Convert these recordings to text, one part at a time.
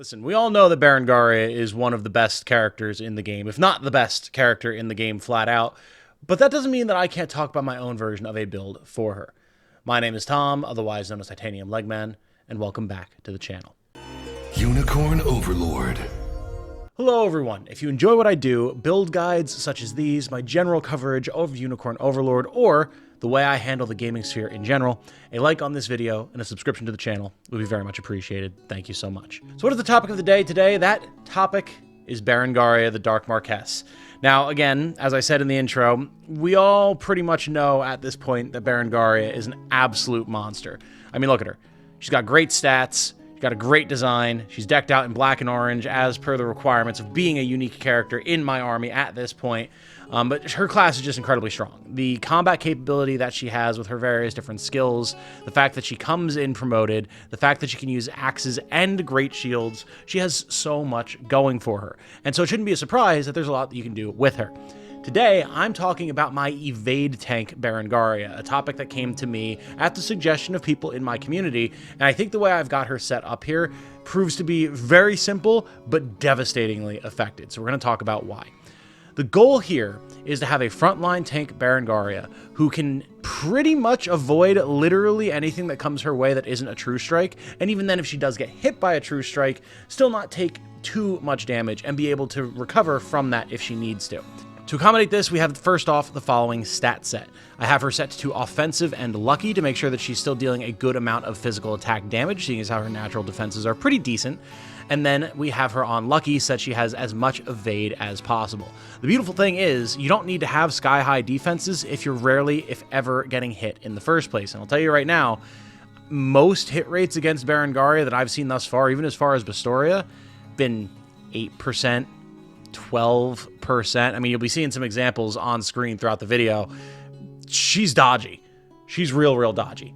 Listen, we all know that Berengaria is one of the best characters in the game, if not the best character in the game flat out, but that doesn't mean that I can't talk about my own version of a build for her. My name is Tom, otherwise known as Titanium Legman, and welcome back to the channel. Unicorn Overlord. Hello everyone. If you enjoy what I do, build guides such as these, my general coverage of Unicorn Overlord, or the way I handle the gaming sphere in general, a like on this video and a subscription to the channel would be very much appreciated. Thank you so much. So what is the topic of the day today? That topic is Berengaria, the Dark Marquess. Now, again, as I said in the intro, we all pretty much know at this point that Berengaria is an absolute monster. I mean, look at her. She's got great stats. Got a great design. She's decked out in black and orange as per the requirements of being a unique character in my army at this point. But her class is just incredibly strong. The combat capability that she has with her various different skills, the fact that she comes in promoted, the fact that she can use axes and great shields, she has so much going for her. And so it shouldn't be a surprise that there's a lot that you can do with her. Today, I'm talking about my evade tank Berengaria, a topic that came to me at the suggestion of people in my community, and I think the way I've got her set up here proves to be very simple, but devastatingly effective. So we're going to talk about why. The goal here is to have a frontline tank Berengaria who can pretty much avoid literally anything that comes her way that isn't a true strike, and even then if she does get hit by a true strike, still not take too much damage and be able to recover from that if she needs to. To accommodate this, we have first off the following stat set. I have her set to offensive and lucky to make sure that she's still dealing a good amount of physical attack damage, seeing as how her natural defenses are pretty decent. And then we have her on lucky, so that she has as much evade as possible. The beautiful thing is, you don't need to have sky-high defenses if you're rarely, if ever, getting hit in the first place. And I'll tell you right now, most hit rates against Berengaria that I've seen thus far, even as far as Bestoria, been 8%. 12%. I mean, you'll be seeing some examples on screen throughout the video. She's dodgy. She's real dodgy.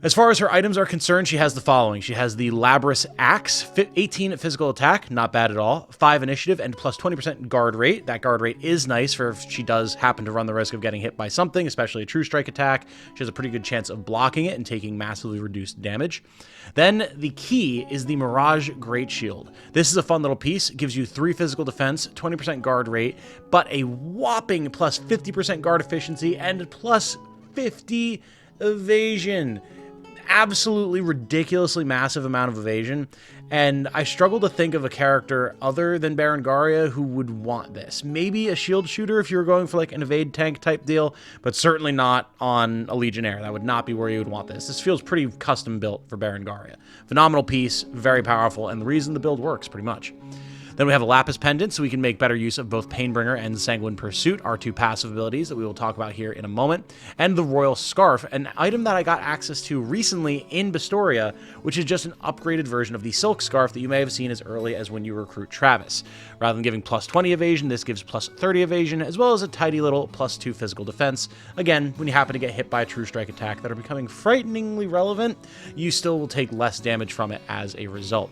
As far as her items are concerned, she has the following. She has the Labrys Axe, 18 physical attack, not bad at all, 5 initiative, and plus 20% guard rate. That guard rate is nice for if she does happen to run the risk of getting hit by something, especially a true strike attack. She has a pretty good chance of blocking it and taking massively reduced damage. Then the key is the Mirage Great Shield. This is a fun little piece. It gives you 3 physical defense, 20% guard rate, but a whopping plus 50% guard efficiency and plus 50 evasion. Absolutely ridiculously massive amount of evasion, and I struggle to think of a character other than Berengaria who would want this. Maybe a shield shooter if you were going for like an evade tank type deal, but certainly not on a Legionnaire. That would not be where you would want this. This feels pretty custom built for Berengaria. Phenomenal piece, very powerful, and the reason the build works pretty much. Then we have a Lapis Pendant, so we can make better use of both Painbringer and Sanguine Pursuit, our 2 passive abilities that we will talk about here in a moment. And the Royal Scarf, an item that I got access to recently in Bestoria, which is just an upgraded version of the Silk Scarf that you may have seen as early as when you recruit Travis. Rather than giving plus 20 evasion, this gives plus 30 evasion, as well as a tidy little plus 2 physical defense. Again, when you happen to get hit by a true strike attack that are becoming frighteningly relevant, you still will take less damage from it as a result.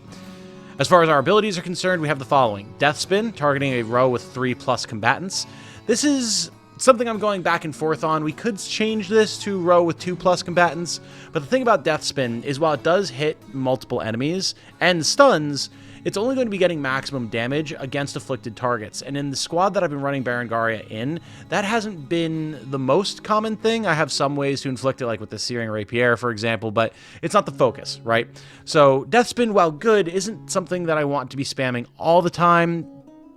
As far as our abilities are concerned, we have the following. Death Spin, targeting a row with 3+ combatants. This is something I'm going back and forth on. We could change this to row with 2+ combatants, but the thing about Death Spin is while it does hit multiple enemies and stuns, it's only going to be getting maximum damage against afflicted targets. And in the squad that I've been running Berengaria in, that hasn't been the most common thing. I have some ways to inflict it, like with the Searing Rapier, for example, but it's not the focus, right? So Death Spin, while good, isn't something that I want to be spamming all the time,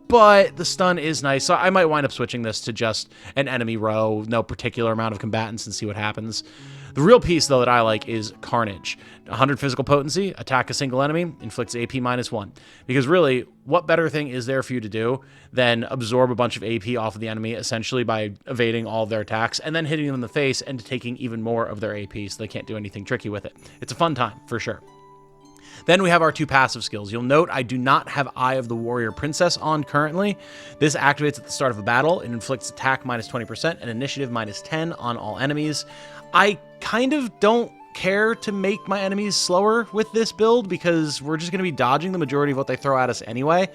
but the stun is nice. So I might wind up switching this to just an enemy row, no particular amount of combatants, and see what happens. The real piece, though, that I like is Carnage. 100 physical potency, attack a single enemy, inflicts AP -1. Because really, what better thing is there for you to do than absorb a bunch of AP off of the enemy, essentially by evading all of their attacks, and then hitting them in the face and taking even more of their AP so they can't do anything tricky with it. It's a fun time, for sure. Then we have our 2 passive skills. You'll note I do not have Eye of the Warrior Princess on currently. This activates at the start of a battle. It inflicts attack -20% and initiative -10 on all enemies. I kind of don't care to make my enemies slower with this build because we're just going to be dodging the majority of what they throw at us anyway.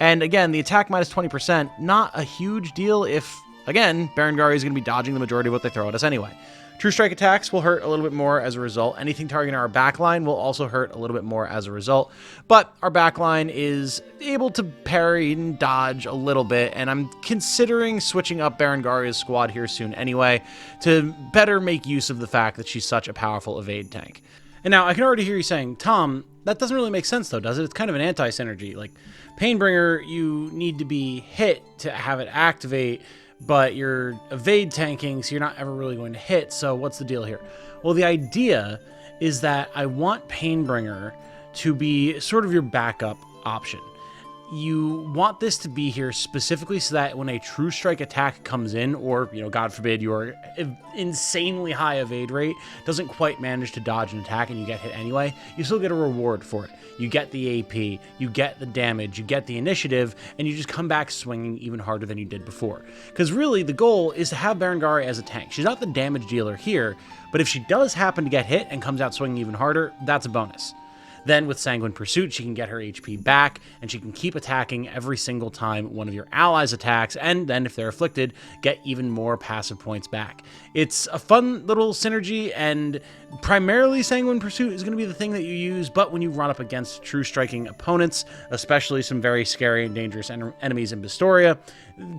And again, the attack -20%, not a huge deal if, again, Berengaria is going to be dodging the majority of what they throw at us anyway. True Strike attacks will hurt a little bit more as a result. Anything targeting our backline will also hurt a little bit more as a result. But our backline is able to parry and dodge a little bit, and I'm considering switching up Berengaria's squad here soon anyway to better make use of the fact that she's such a powerful evade tank. And now I can already hear you saying, Tom, that doesn't really make sense though, does it? It's kind of an anti-synergy. Like, Painbringer, you need to be hit to have it activate, but you're evade tanking, so you're not ever really going to hit, so what's the deal here? Well, the idea is that I want Painbringer to be sort of your backup option. You want this to be here specifically so that when a True Strike attack comes in, or, God forbid, your insanely high evade rate doesn't quite manage to dodge an attack and you get hit anyway, you still get a reward for it. You get the AP, you get the damage, you get the initiative, and you just come back swinging even harder than you did before. Because really, the goal is to have Berengaria as a tank. She's not the damage dealer here, but if she does happen to get hit and comes out swinging even harder, that's a bonus. Then with Sanguine Pursuit, she can get her HP back, and she can keep attacking every single time one of your allies attacks, and then if they're afflicted, get even more passive points back. It's a fun little synergy, and primarily Sanguine Pursuit is going to be the thing that you use, but when you run up against true striking opponents, especially some very scary and dangerous enemies in Bistoria,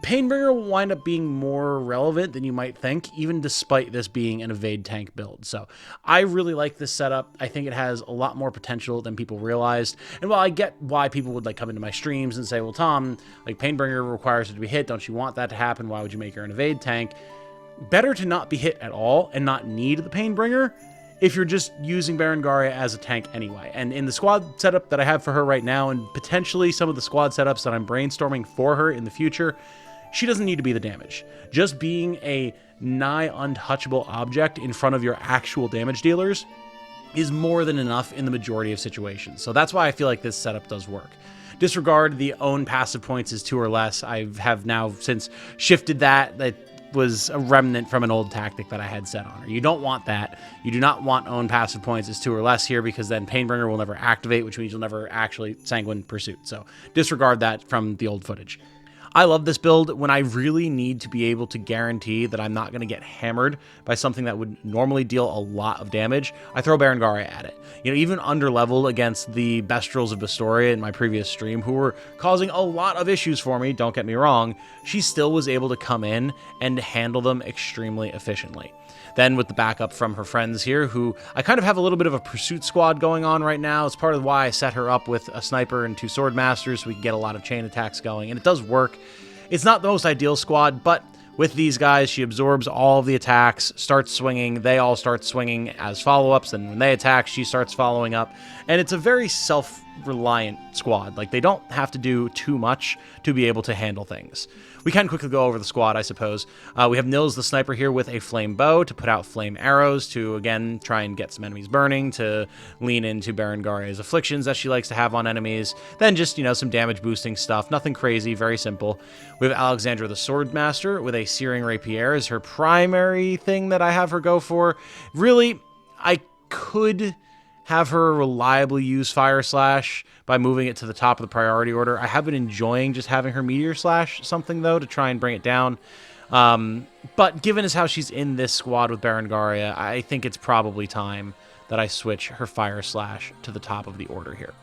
Painbringer will wind up being more relevant than you might think, even despite this being an evade tank build. So I really like this setup. I think it has a lot more potential than people realized. And while I get why people would come into my streams and say, well, Tom, Painbringer requires it to be hit. Don't you want that to happen? Why would you make her an evade tank? Better to not be hit at all and not need the Painbringer if you're just using Berengaria as a tank anyway. And in the squad setup that I have for her right now, and potentially some of the squad setups that I'm brainstorming for her in the future, she doesn't need to be the damage. Just being a nigh untouchable object in front of your actual damage dealers is more than enough in the majority of situations. So that's why I feel like this setup does work. Disregard the own passive points is 2 or less. I have now since shifted that. That was a remnant from an old tactic that I had set on her. You don't want that. You do not want own passive points as 2 or less here, because then Painbringer will never activate, which means you'll never actually Sanguine Pursuit. So disregard that from the old footage. I love this build when I really need to be able to guarantee that I'm not going to get hammered by something that would normally deal a lot of damage. I throw Berengaria at it. Even under level against the Bestrels of Bistoria in my previous stream, who were causing a lot of issues for me, don't get me wrong, she still was able to come in and handle them extremely efficiently. Then with the backup from her friends here, who I kind of have a little bit of a pursuit squad going on right now. It's part of why I set her up with a sniper and 2 swordmasters so we can get a lot of chain attacks going, and it does work. It's not the most ideal squad, but with these guys, she absorbs all of the attacks, starts swinging, they all start swinging as follow-ups, and when they attack, she starts following up, and it's a very self-reliant squad. They don't have to do too much to be able to handle things. We can quickly go over the squad, I suppose. We have Nils the sniper here with a flame bow to put out flame arrows to, again, try and get some enemies burning, to lean into Berengaria's afflictions that she likes to have on enemies. Then just, some damage boosting stuff. Nothing crazy, very simple. We have Alexandra the Swordmaster with a Searing Rapier as her primary thing that I have her go for. Really, I could have her reliably use Fire Slash by moving it to the top of the priority order. I have been enjoying just having her Meteor Slash something, though, to try and bring it down. But given as how she's in this squad with Berengaria, I think it's probably time that I switch her Fire Slash to the top of the order here.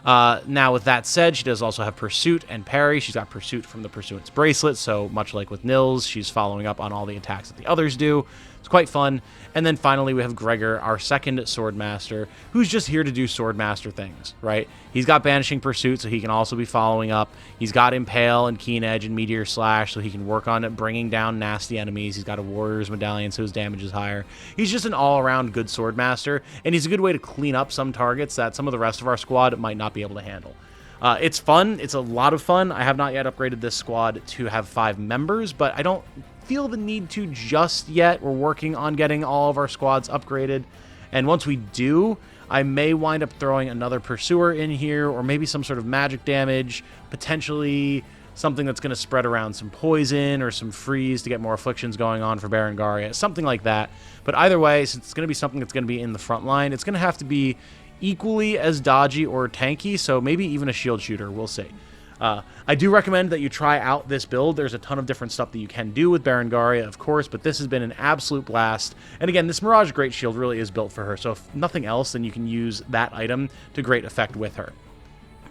Now, with that said, she does also have Pursuit and Parry. She's got Pursuit from the Pursuance Bracelet, so much like with Nils, she's following up on all the attacks that the others do. It's quite fun. And then finally, we have Gregor, our second Swordmaster, who's just here to do Swordmaster things, right? He's got Banishing Pursuit, so he can also be following up. He's got Impale and Keen Edge and Meteor Slash, so he can work on bringing down nasty enemies. He's got a Warrior's Medallion, so his damage is higher. He's just an all-around good Swordmaster, and he's a good way to clean up some targets that some of the rest of our squad might not be able to handle. It's fun. It's a lot of fun. I have not yet upgraded this squad to have 5 members, but I don't feel the need to just yet. We're working on getting all of our squads upgraded, and once we do, I may wind up throwing another Pursuer in here, or maybe some sort of magic damage, potentially something that's going to spread around some poison or some freeze to get more afflictions going on for Berengaria, something like that. But either way, since it's going to be something that's going to be in the front line, it's going to have to be equally as dodgy or tanky, so maybe even a shield shooter. We'll see. I do recommend that you try out this build. There's a ton of different stuff that you can do with Berengaria, of course, but this has been an absolute blast. And again, this Mirage Great Shield really is built for her, so if nothing else, then you can use that item to great effect with her.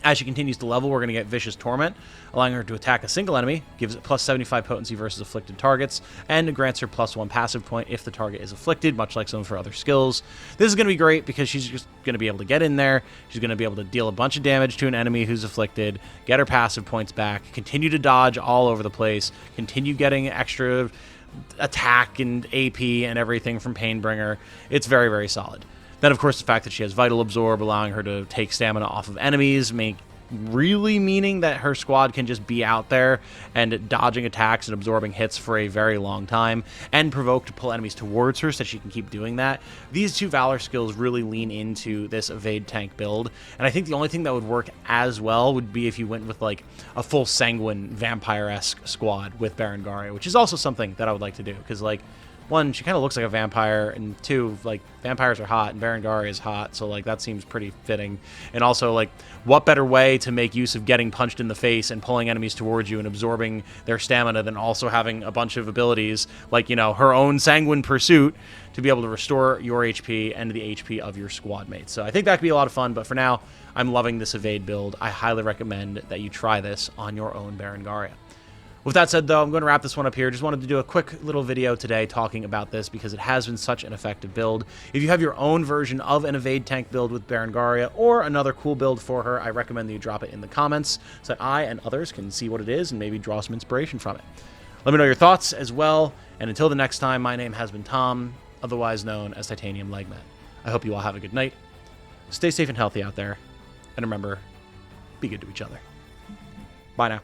As she continues to level, we're going to get Vicious Torment, allowing her to attack a single enemy, gives it plus 75 potency versus afflicted targets, and grants her plus 1 passive point if the target is afflicted, much like some of her other skills. This is going to be great because she's just going to be able to get in there, she's going to be able to deal a bunch of damage to an enemy who's afflicted, get her passive points back, continue to dodge all over the place, continue getting extra attack and AP and everything from Painbringer. It's very, very solid. Then, of course, the fact that she has Vital Absorb, allowing her to take stamina off of enemies, really meaning that her squad can just be out there and dodging attacks and absorbing hits for a very long time, and provoke to pull enemies towards her so that she can keep doing that. These two Valor skills really lean into this evade tank build, and I think the only thing that would work as well would be if you went with like a full Sanguine vampire-esque squad with Berengaria, which is also something that I would like to do, because like, one, she kind of looks like a vampire, and two, like, vampires are hot, and Berengaria is hot, so, like, that seems pretty fitting. And also, like, what better way to make use of getting punched in the face and pulling enemies towards you and absorbing their stamina than also having a bunch of abilities, like, you know, her own Sanguine Pursuit, to be able to restore your HP and the HP of your squad mates. So I think that could be a lot of fun, but for now, I'm loving this evade build. I highly recommend that you try this on your own Berengaria. With that said, though, I'm going to wrap this one up here. Just wanted to do a quick little video today talking about this because it has been such an effective build. If you have your own version of an evade tank build with Berengaria or another cool build for her, I recommend that you drop it in the comments so that I and others can see what it is and maybe draw some inspiration from it. Let me know your thoughts as well. And until the next time, my name has been Tom, otherwise known as Titanium Legman. I hope you all have a good night. Stay safe and healthy out there. And remember, be good to each other. Bye now.